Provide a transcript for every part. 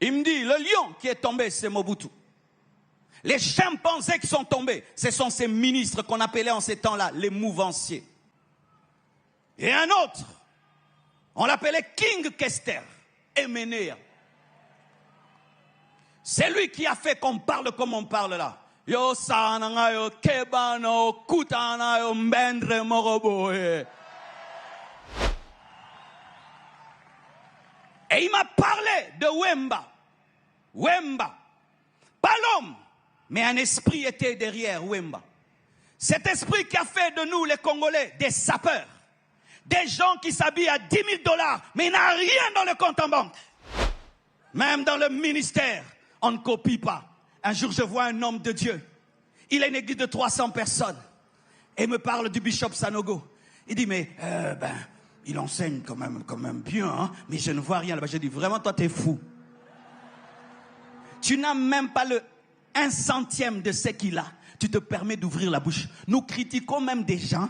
Il me dit, le lion qui est tombé, c'est Mobutu. Les chimpanzés qui sont tombés, ce sont ces ministres qu'on appelait en ces temps-là les mouvanciers. Et un autre, on l'appelait King Kester, Emenea. C'est lui qui a fait qu'on parle comme on parle là. Yo sananga yo kebano kutana yo mbendre moroboe. Et il m'a parlé de Wemba. Wemba. Pas l'homme, mais un esprit était derrière Wemba. Cet esprit qui a fait de nous les Congolais des sapeurs. Des gens qui s'habillent à 10 000 $, mais il n'a rien dans le compte en banque. Même dans le ministère, on ne copie pas. Un jour, je vois un homme de Dieu. Il a une église de 300 personnes. Et me parle du bishop Sanogo. Il dit, mais, il enseigne quand même bien, hein, mais je ne vois rien là-bas. Je dis, vraiment, toi, t'es fou. Tu n'as même pas le 1/100 de ce qu'il a. Tu te permets d'ouvrir la bouche. Nous critiquons même des gens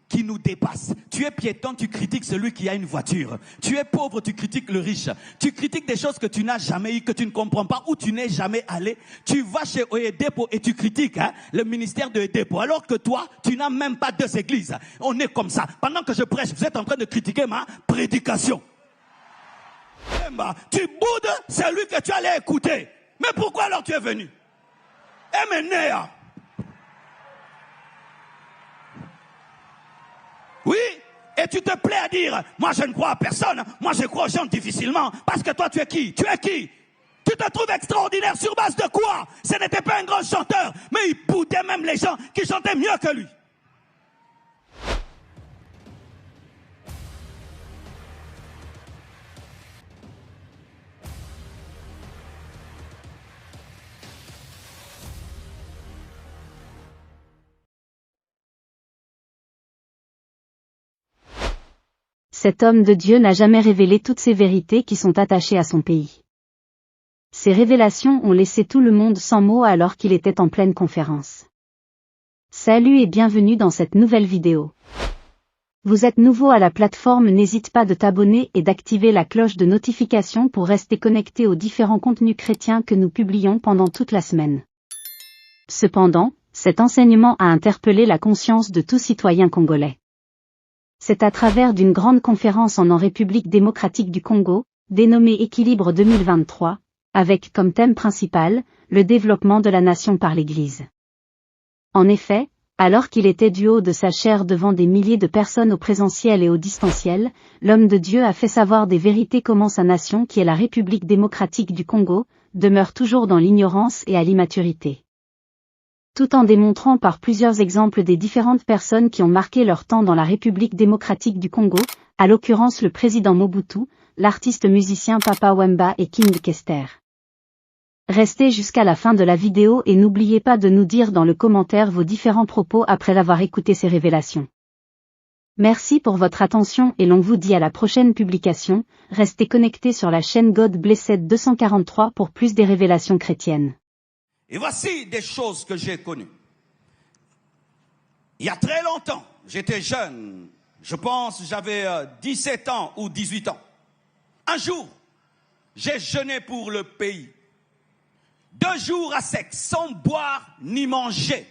qui nous dépassent. Tu es piéton, tu critiques celui qui a une voiture. Tu es pauvre, tu critiques le riche. Tu critiques des choses que tu n'as jamais eues, que tu ne comprends pas, où tu n'es jamais allé. Tu vas chez Oyedepo et tu critiques le ministère de Oyedepo, alors que toi, tu n'as même pas 2 églises. On est comme ça. Pendant que je prêche, vous êtes en train de critiquer ma prédication. Tu boudes celui que tu allais écouter. Mais pourquoi alors tu es venu? Emenea. Oui, et tu te plais à dire, moi je ne crois à personne, moi je crois aux gens difficilement, parce que toi tu es qui? Tu es qui? Tu te trouves extraordinaire sur base de quoi? Ce n'était pas un grand chanteur, mais il boudait même les gens qui chantaient mieux que lui. Cet homme de Dieu n'a jamais révélé toutes ces vérités qui sont attachées à son pays. Ces révélations ont laissé tout le monde sans mots alors qu'il était en pleine conférence. Salut et bienvenue dans cette nouvelle vidéo. Vous êtes nouveau à la plateforme, n'hésite pas de t'abonner et d'activer la cloche de notification pour rester connecté aux différents contenus chrétiens que nous publions pendant toute la semaine. Cependant, cet enseignement a interpellé la conscience de tout citoyen congolais. C'est à travers d'une grande conférence en République démocratique du Congo, dénommée Équilibre 2023, avec comme thème principal, le développement de la nation par l'Église. En effet, alors qu'il était du haut de sa chair devant des milliers de personnes au présentiel et au distanciel, l'homme de Dieu a fait savoir des vérités comment sa nation qui est la République démocratique du Congo, demeure toujours dans l'ignorance et à l'immaturité. Tout en démontrant par plusieurs exemples des différentes personnes qui ont marqué leur temps dans la République démocratique du Congo, à l'occurrence le président Mobutu, l'artiste musicien Papa Wemba et King Kester. Restez jusqu'à la fin de la vidéo et n'oubliez pas de nous dire dans le commentaire vos différents propos après l'avoir écouté ces révélations. Merci pour votre attention et l'on vous dit à la prochaine publication, restez connectés sur la chaîne God Blessed 243 pour plus des révélations chrétiennes. Et voici des choses que j'ai connues. Il y a très longtemps, j'étais jeune, je pense j'avais 17 ans ou 18 ans. Un jour, j'ai jeûné pour le pays. 2 jours à sec, sans boire ni manger.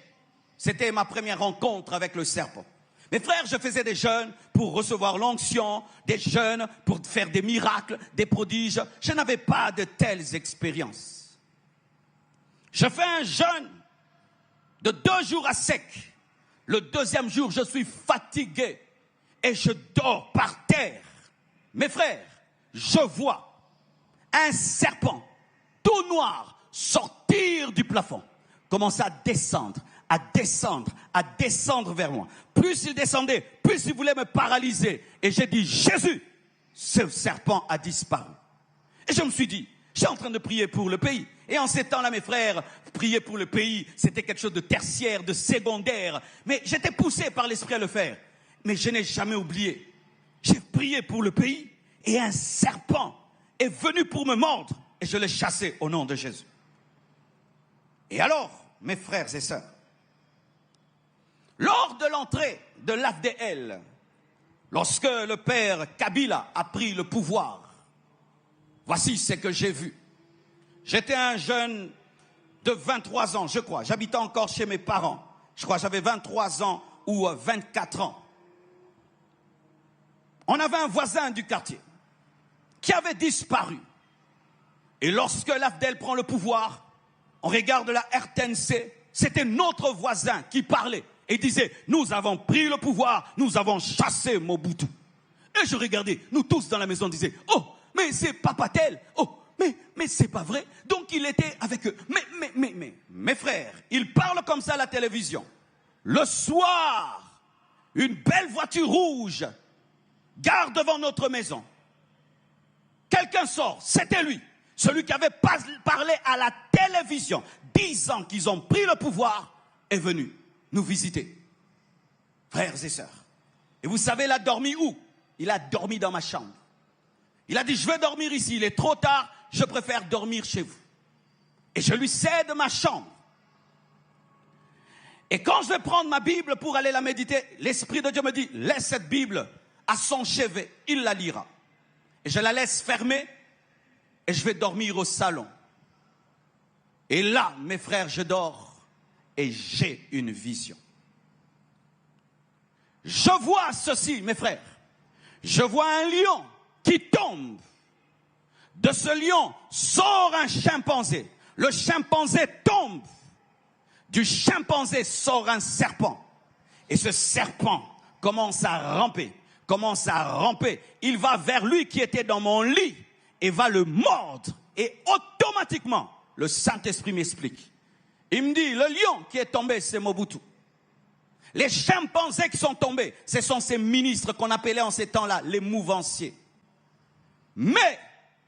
C'était ma première rencontre avec le serpent. Mes frères, je faisais des jeûnes pour recevoir l'onction, des jeûnes pour faire des miracles, des prodiges. Je n'avais pas de telles expériences. Je fais un jeûne de 2 jours à sec. Le 2e jour, je suis fatigué et je dors par terre. Mes frères, je vois un serpent tout noir sortir du plafond, commencer à descendre, à descendre, à descendre vers moi. Plus il descendait, plus il voulait me paralyser. Et j'ai dit, Jésus, ce serpent a disparu. Et je me suis dit, je suis en train de prier pour le pays. Et en ces temps-là, mes frères, prier pour le pays, c'était quelque chose de tertiaire, de secondaire. Mais j'étais poussé par l'esprit à le faire. Mais je n'ai jamais oublié. J'ai prié pour le pays et un serpent est venu pour me mordre. Et je l'ai chassé au nom de Jésus. Et alors, mes frères et sœurs, lors de l'entrée de l'AFDL, lorsque le père Kabila a pris le pouvoir, voici ce que j'ai vu. J'étais un jeune de 23 ans, je crois. J'habitais encore chez mes parents. Je crois que j'avais 23 ans ou 24 ans. On avait un voisin du quartier qui avait disparu. Et lorsque l'AFDEL prend le pouvoir, on regarde la RTNC, c'était notre voisin qui parlait et disait « Nous avons pris le pouvoir, nous avons chassé Mobutu ». Et je regardais, nous tous dans la maison, on disait « Oh, mais c'est Papa tel, oh, mais c'est pas vrai ». Donc il était avec eux. Mais, mes frères, ils parlent comme ça à la télévision. Le soir, une belle voiture rouge gare devant notre maison. Quelqu'un sort, c'était lui. Celui qui avait parlé à la télévision, 10 ans qu'ils ont pris le pouvoir, est venu nous visiter. Frères et sœurs. Et vous savez, il a dormi où? Il a dormi dans ma chambre. Il a dit, je vais dormir ici, il est trop tard, je préfère dormir chez vous. Et je lui cède ma chambre. Et quand je vais prendre ma Bible pour aller la méditer, l'Esprit de Dieu me dit, laisse cette Bible à son chevet, il la lira. Et je la laisse fermer. Et je vais dormir au salon. Et là, mes frères, je dors et j'ai une vision. Je vois ceci, mes frères. Je vois un lion qui tombe. De ce lion sort un chimpanzé. Le chimpanzé tombe. Du chimpanzé sort un serpent. Et ce serpent commence à ramper. Il va vers lui qui était dans mon lit. Et va le mordre. Et automatiquement, le Saint-Esprit m'explique. Il me dit, le lion qui est tombé, c'est Mobutu. Les chimpanzés qui sont tombés, ce sont ces ministres qu'on appelait en ces temps-là les mouvanciers. Mais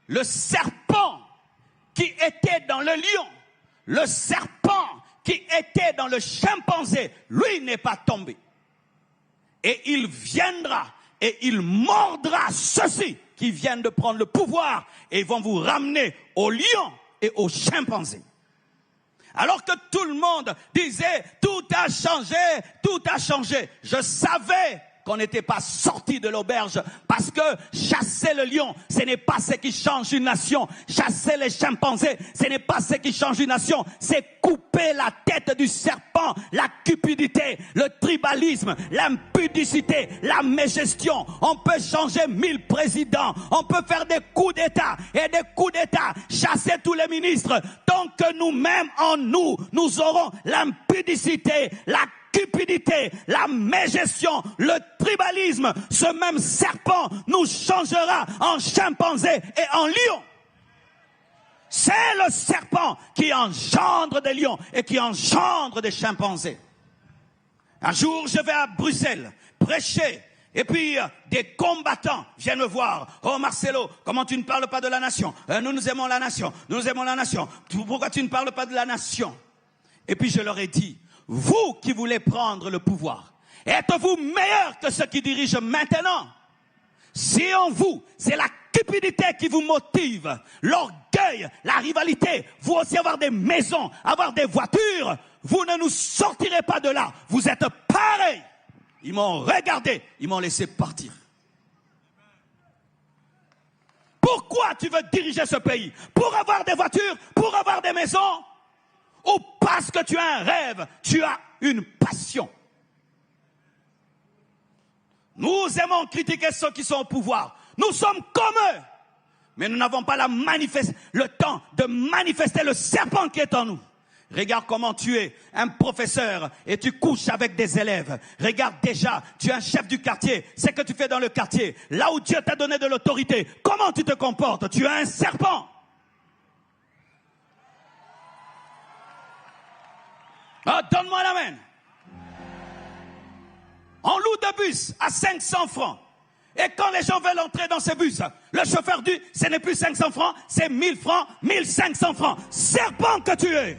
le serpent qui était dans le lion, le serpent qui était dans le chimpanzé, lui n'est pas tombé. Et il viendra et il mordra ceux-ci qui viennent de prendre le pouvoir et ils vont vous ramener au lion et au chimpanzé. Alors que tout le monde disait tout a changé. Je savais qu'on n'était pas sorti de l'auberge parce que chasser le lion, ce n'est pas ce qui change une nation. Chasser les chimpanzés, ce n'est pas ce qui change une nation. C'est couper la tête du serpent, la cupidité, le tribalisme, l'impudicité, la mégestion. On peut changer 1000 présidents, on peut faire des coups d'État et des coups d'État, chasser tous les ministres. Tant que nous-mêmes en nous, nous aurons l'impudicité, la cupidité, la mégestion, le tribalisme, ce même serpent nous changera en chimpanzé et en lion. C'est le serpent qui engendre des lions et qui engendre des chimpanzés. Un jour, je vais à Bruxelles prêcher et puis des combattants viennent me voir. Oh Marcelo, comment tu ne parles pas de la nation? Nous aimons la nation, nous aimons la nation. Pourquoi tu ne parles pas de la nation? Et puis je leur ai dit, vous qui voulez prendre le pouvoir, êtes-vous meilleur que ceux qui dirigent maintenant? Si en vous, c'est la cupidité qui vous motive, l'orgueil, la rivalité, vous aussi avoir des maisons, avoir des voitures, vous ne nous sortirez pas de là. Vous êtes pareils. Ils m'ont regardé, ils m'ont laissé partir. Pourquoi tu veux diriger ce pays? Pour avoir des voitures, pour avoir des maisons? Ou parce que tu as un rêve, tu as une passion? Nous aimons critiquer ceux qui sont au pouvoir. Nous sommes comme eux. Mais nous n'avons pas le temps de manifester le serpent qui est en nous. Regarde comment tu es un professeur et tu couches avec des élèves. Regarde déjà, tu es un chef du quartier. C'est que tu fais dans le quartier. Là où Dieu t'a donné de l'autorité. Comment tu te comportes? Tu es un serpent. Ah, donne-moi l'amen. On loue des bus à 500 francs. Et quand les gens veulent entrer dans ces bus, le chauffeur dit, ce n'est plus 500 francs, c'est 1000 francs, 1500 francs. Serpent que tu es.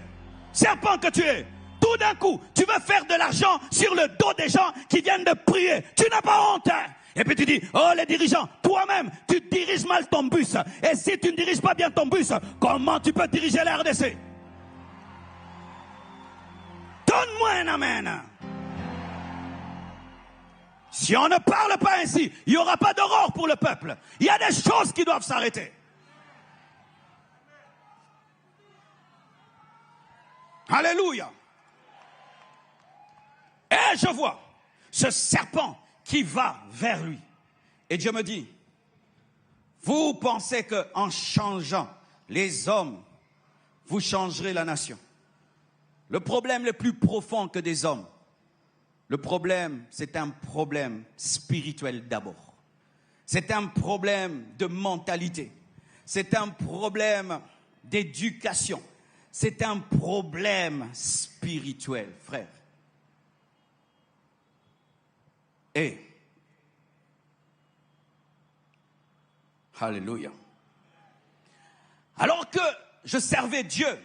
Serpent que tu es. Tout d'un coup, tu veux faire de l'argent sur le dos des gens qui viennent de prier. Tu n'as pas honte. Et puis tu dis, oh les dirigeants, toi-même, tu diriges mal ton bus. Et si tu ne diriges pas bien ton bus, comment tu peux diriger la RDC? Donne-moi un amen. Si on ne parle pas ainsi, il n'y aura pas d'aurore pour le peuple. Il y a des choses qui doivent s'arrêter. Alléluia. Et je vois ce serpent qui va vers lui. Et Dieu me dit, vous pensez qu'en changeant les hommes, vous changerez la nation. Le problème le plus profond que des hommes, le problème, c'est un problème spirituel d'abord. C'est un problème de mentalité. C'est un problème d'éducation. C'est un problème spirituel, frère. Et, alléluia. Alors que je servais Dieu,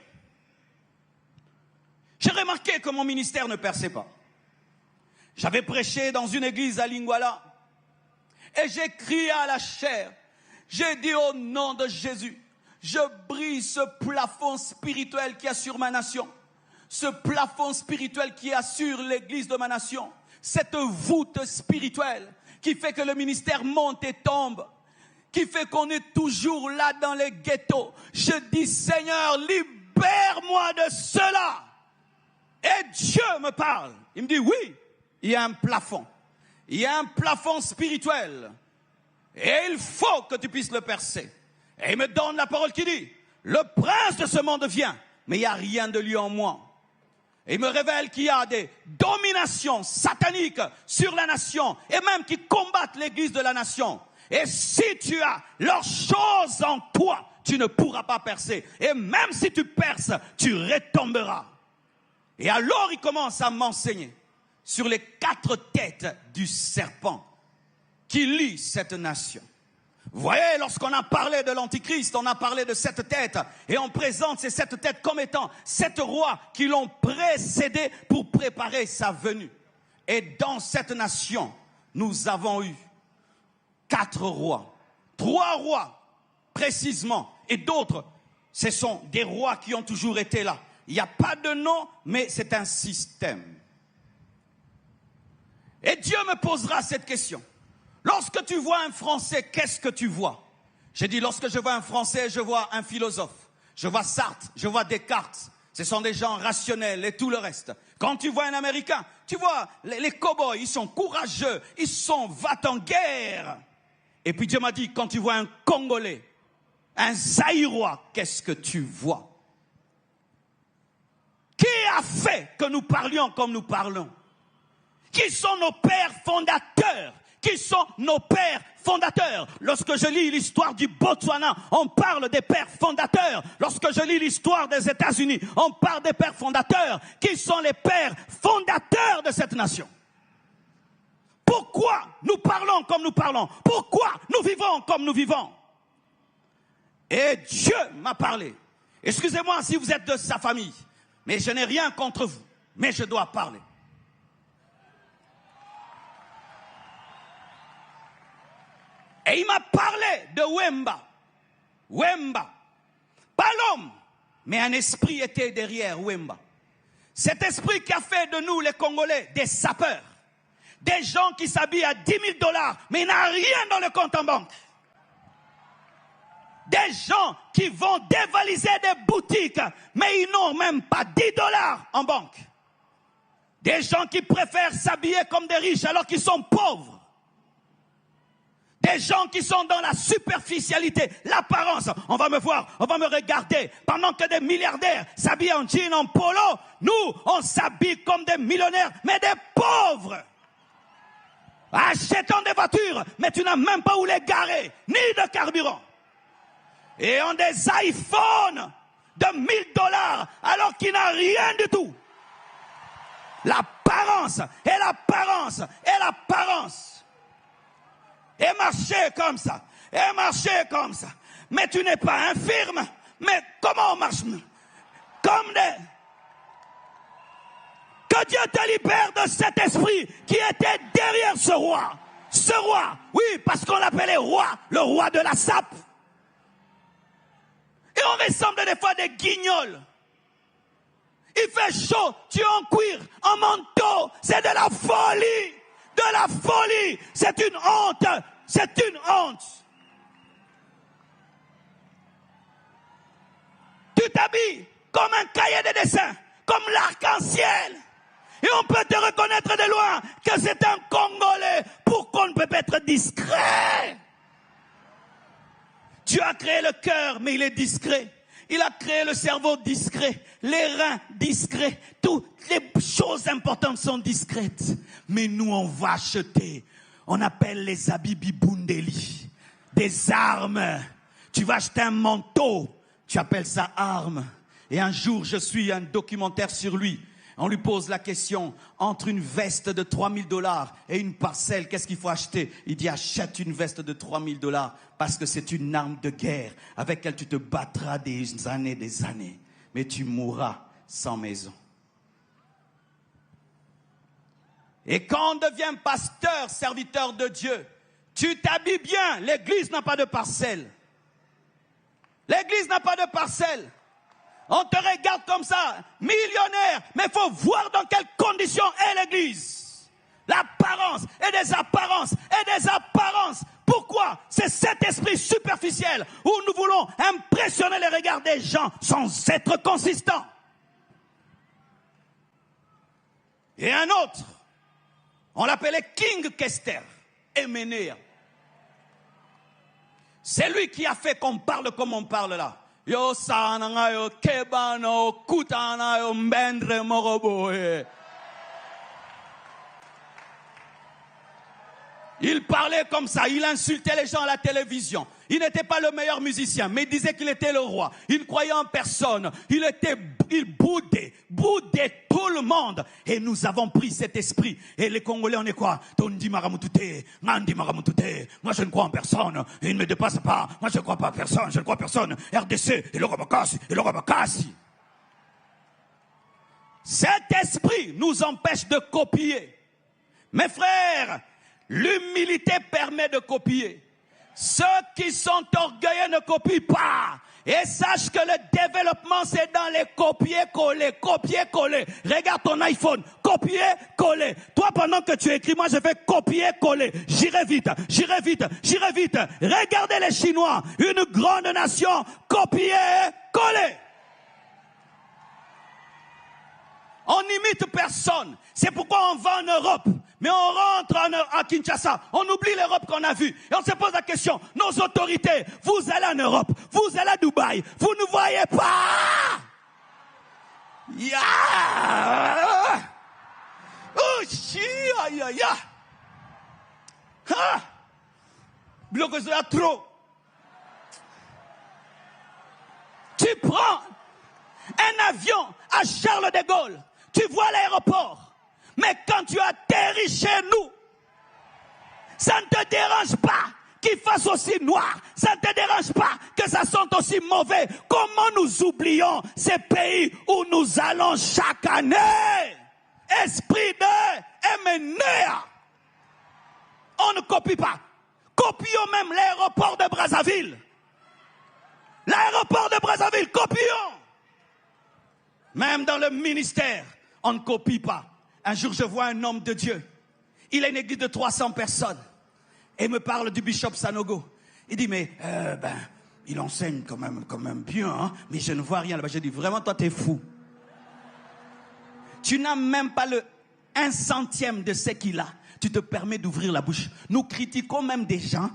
j'ai remarqué que mon ministère ne perçait pas. J'avais prêché dans une église à Lingwala et j'ai crié à la chair. J'ai dit au nom de Jésus, je brise ce plafond spirituel qui assure ma nation. Ce plafond spirituel qui assure l'église de ma nation. Cette voûte spirituelle qui fait que le ministère monte et tombe. Qui fait qu'on est toujours là dans les ghettos. Je dis, Seigneur, libère-moi de cela. Et Dieu me parle. Il me dit, oui, il y a un plafond. Il y a un plafond spirituel. Et il faut que tu puisses le percer. Et il me donne la parole qui dit, le prince de ce monde vient, mais il n'y a rien de lui en moi. Et il me révèle qu'il y a des dominations sataniques sur la nation, et même qui combattent l'église de la nation. Et si tu as leurs choses en toi, tu ne pourras pas percer. Et même si tu perces, tu retomberas. Et alors il commence à m'enseigner sur les 4 têtes du serpent qui lie cette nation. Vous voyez, lorsqu'on a parlé de l'Antichrist, on a parlé de 7 têtes. Et on présente ces 7 têtes comme étant 7 rois qui l'ont précédé pour préparer sa venue. Et dans cette nation, nous avons eu 4 rois. 3 rois, précisément. Et d'autres, ce sont des rois qui ont toujours été là. Il n'y a pas de nom, mais c'est un système. Et Dieu me posera cette question. Lorsque tu vois un Français, qu'est-ce que tu vois? J'ai dit, lorsque je vois un Français, je vois un philosophe. Je vois Sartre, je vois Descartes. Ce sont des gens rationnels et tout le reste. Quand tu vois un Américain, tu vois les cow-boys, ils sont courageux, ils sont va-t-en-guerre. Et puis Dieu m'a dit, quand tu vois un Congolais, un Zaïrois, qu'est-ce que tu vois? Qui a fait que nous parlions comme nous parlons? Qui sont nos pères fondateurs? Qui sont nos pères fondateurs? Lorsque je lis l'histoire du Botswana, on parle des pères fondateurs. Lorsque je lis l'histoire des États-Unis, on parle des pères fondateurs. Qui sont les pères fondateurs de cette nation? Pourquoi nous parlons comme nous parlons? Pourquoi nous vivons comme nous vivons? Et Dieu m'a parlé. Excusez-moi si vous êtes de sa famille, mais je n'ai rien contre vous, mais je dois parler. Et il m'a parlé de Wemba. Wemba. Pas l'homme, mais un esprit était derrière Wemba. Cet esprit qui a fait de nous, les Congolais, des sapeurs. Des gens qui s'habillent à 10 000 $, mais il n'a rien dans le compte en banque. Des gens qui vont dévaliser des boutiques, mais ils n'ont même pas 10 $ en banque. Des gens qui préfèrent s'habiller comme des riches alors qu'ils sont pauvres. Des gens qui sont dans la superficialité, l'apparence. On va me voir, on va me regarder. Pendant que des milliardaires s'habillent en jean, en polo, nous, on s'habille comme des millionnaires, mais des pauvres. Achetant des voitures, mais tu n'as même pas où les garer, ni de carburant. Et on des iPhones de 1 000 $, alors qu'il n'a rien du tout. L'apparence, et l'apparence, et l'apparence. Et marcher comme ça, et marcher comme ça. Mais tu n'es pas infirme. Mais comment on marche? Comme des... Que Dieu te libère de cet esprit qui était derrière ce roi. Ce roi, oui, parce qu'on l'appelait roi, le roi de la sape. Et on ressemble des fois à des guignols. Il fait chaud, tu es en cuir, en manteau, c'est de la folie. De la folie, c'est une honte, c'est une honte. Tu t'habilles comme un cahier de dessin, comme l'arc-en-ciel. Et on peut te reconnaître de loin que c'est un Congolais. Pourquoi on ne peut pas être discret? Dieu a créé le cœur, mais il est discret. Il a créé le cerveau discret, les reins discrets. Toutes les choses importantes sont discrètes. Mais nous, on va acheter. On appelle les habits bibundeli. Des armes. Tu vas acheter un manteau. Tu appelles ça arme. Et un jour, je suis un documentaire sur lui. On lui pose la question, entre une veste de 3000 $, et une parcelle, qu'est-ce qu'il faut acheter? Il dit, achète une veste de 3000 $, parce que c'est une arme de guerre, avec laquelle tu te battras des années, mais tu mourras sans maison. Et quand on devient pasteur, serviteur de Dieu, tu t'habilles bien, l'église n'a pas de parcelle. L'église n'a pas de parcelle. On te regarde comme ça, millionnaire, mais il faut voir dans quelles conditions est l'église. L'apparence et des apparences et des apparences. Pourquoi? C'est cet esprit superficiel où nous voulons impressionner les regards des gens sans être consistants. Et un autre, on l'appelait King Kester, Emenea. C'est lui qui a fait qu'on parle comme on parle là. Yo sana yo kebano kutana yo mbendre moroboe. Il parlait comme ça, il insultait les gens à la télévision. Il n'était pas le meilleur musicien, mais il disait qu'il était le roi. Il ne croyait en personne. Il boudait tout le monde. Et nous avons pris cet esprit. Et les Congolais, on est quoi? Tondi Maramutute, Mandi Maramutute. Moi, je ne crois en personne. Il ne me dépasse pas. Moi, je ne crois pas en personne. Je ne crois en personne. RDC, et le Rabakasi, et le Rabakasi. Cet esprit nous empêche de copier. Mes frères, l'humilité permet de copier. Ceux qui sont orgueilleux ne copient pas. Et sache que le développement, c'est dans les copier-coller. Copier-coller. Regarde ton iPhone. Copier-coller. Toi, pendant que tu écris, moi, je fais copier-coller. J'irai vite, j'irai vite, j'irai vite. Regardez les Chinois. Une grande nation. Copier-coller. On n'imite personne. C'est pourquoi on va en Europe. Mais on rentre à Kinshasa, on oublie l'Europe qu'on a vue. Et on se pose la question, nos autorités, vous allez en Europe, vous allez à Dubaï, vous ne voyez pas. Oh, chi, aïe, aïe, ah. Bloquez là trop. Tu prends un avion à Charles de Gaulle, tu vois l'aéroport. Mais quand tu atterris chez nous, ça ne te dérange pas qu'il fasse aussi noir. Ça ne te dérange pas que ça sente aussi mauvais. Comment nous oublions ces pays où nous allons chaque année? Esprit de Emenea. On ne copie pas. Copions même l'aéroport de Brazzaville. L'aéroport de Brazzaville, copions. Même dans le ministère, on ne copie pas. Un jour, je vois un homme de Dieu. Il a une église de 300 personnes. Et me parle du bishop Sanogo. Il dit, mais, il enseigne quand même bien, hein, mais je ne vois rien là-bas. Je dis, vraiment, toi, t'es fou. Tu n'as même pas le 1/100 de ce qu'il a. Tu te permets d'ouvrir la bouche. Nous critiquons même des gens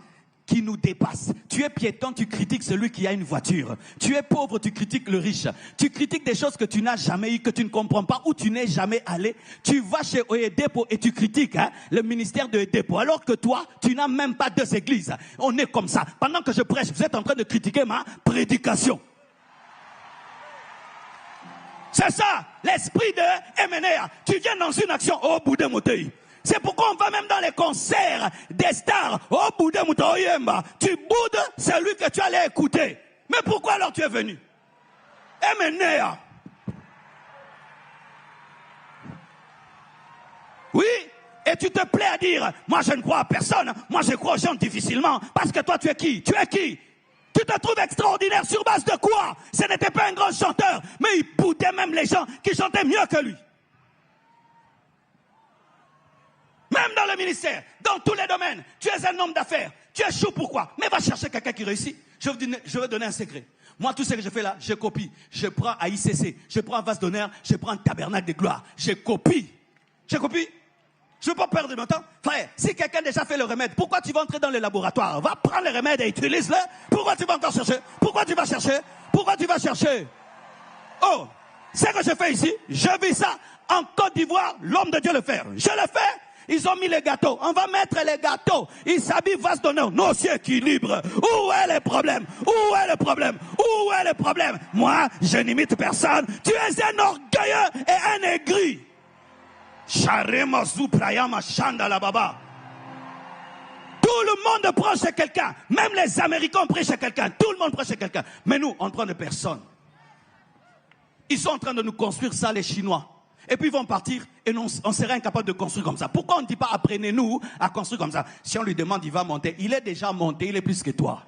qui nous dépassent. Tu es piéton, tu critiques celui qui a une voiture. Tu es pauvre, tu critiques le riche. Tu critiques des choses que tu n'as jamais eues, que tu ne comprends pas, où tu n'es jamais allé. Tu vas chez Oyedepo et tu critiques le ministère de Oyedepo. Alors que toi, tu n'as même pas 2 églises. On est comme ça. Pendant que je prêche, vous êtes en train de critiquer ma prédication. C'est ça, l'esprit de Emenea. Tu viens dans une action, oh, Boudé Motei. C'est pourquoi on va même dans les concerts des stars. Oh, Boudé Moutoyemba. Tu boudes celui que tu allais écouter. Mais pourquoi alors tu es venu? Emenea. Oui, et tu te plais à dire, moi je ne crois à personne, moi je crois aux gens difficilement. Parce que toi tu es qui? Tu es qui? Tu te trouves extraordinaire sur base de quoi? Ce n'était pas un grand chanteur, mais il boudait même les gens qui chantaient mieux que lui. Même dans le ministère, dans tous les domaines, tu es un homme d'affaires. Tu es chaud, pourquoi? Mais va chercher quelqu'un qui réussit. Je vais donner un secret. Moi, tout ce que je fais là, je copie. Je prends à ICC, je prends Vase d'honneur, je prends Tabernacle de gloire. Je copie. Je copie. Je ne veux pas perdre mon temps. Frère, si quelqu'un déjà fait le remède, pourquoi tu vas entrer dans le laboratoire? Va prendre le remède et utilise-le. Pourquoi tu vas encore chercher? Pourquoi tu vas chercher? Pourquoi tu vas chercher? Oh, ce que je fais ici, je vis ça en Côte d'Ivoire, l'homme de Dieu le fait. Je le fais. Ils ont mis les gâteaux. On va mettre les gâteaux. Ils s'habillent Vase d'honneur. Non, c'est équilibre. Où est le problème? Où est le problème? Où est le problème? Moi, je n'imite personne. Tu es un orgueilleux et un aigri. Charemazou prayama chanda la baba. Tout le monde prend chez quelqu'un. Même les Américains prennent chez quelqu'un. Tout le monde prend chez quelqu'un. Mais nous, on ne prend de personne. Ils sont en train de nous construire ça, les Chinois. Et puis ils vont partir et on serait incapable de construire comme ça. Pourquoi on ne dit pas apprenez-nous à construire comme ça? Si on lui demande, il va monter. Il est déjà monté, il est plus que toi.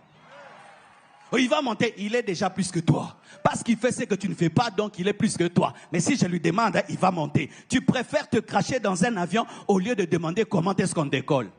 Il va monter, il est déjà plus que toi. Parce qu'il fait ce que tu ne fais pas, donc il est plus que toi. Mais si je lui demande, il va monter. Tu préfères te cracher dans un avion au lieu de demander comment est-ce qu'on décolle.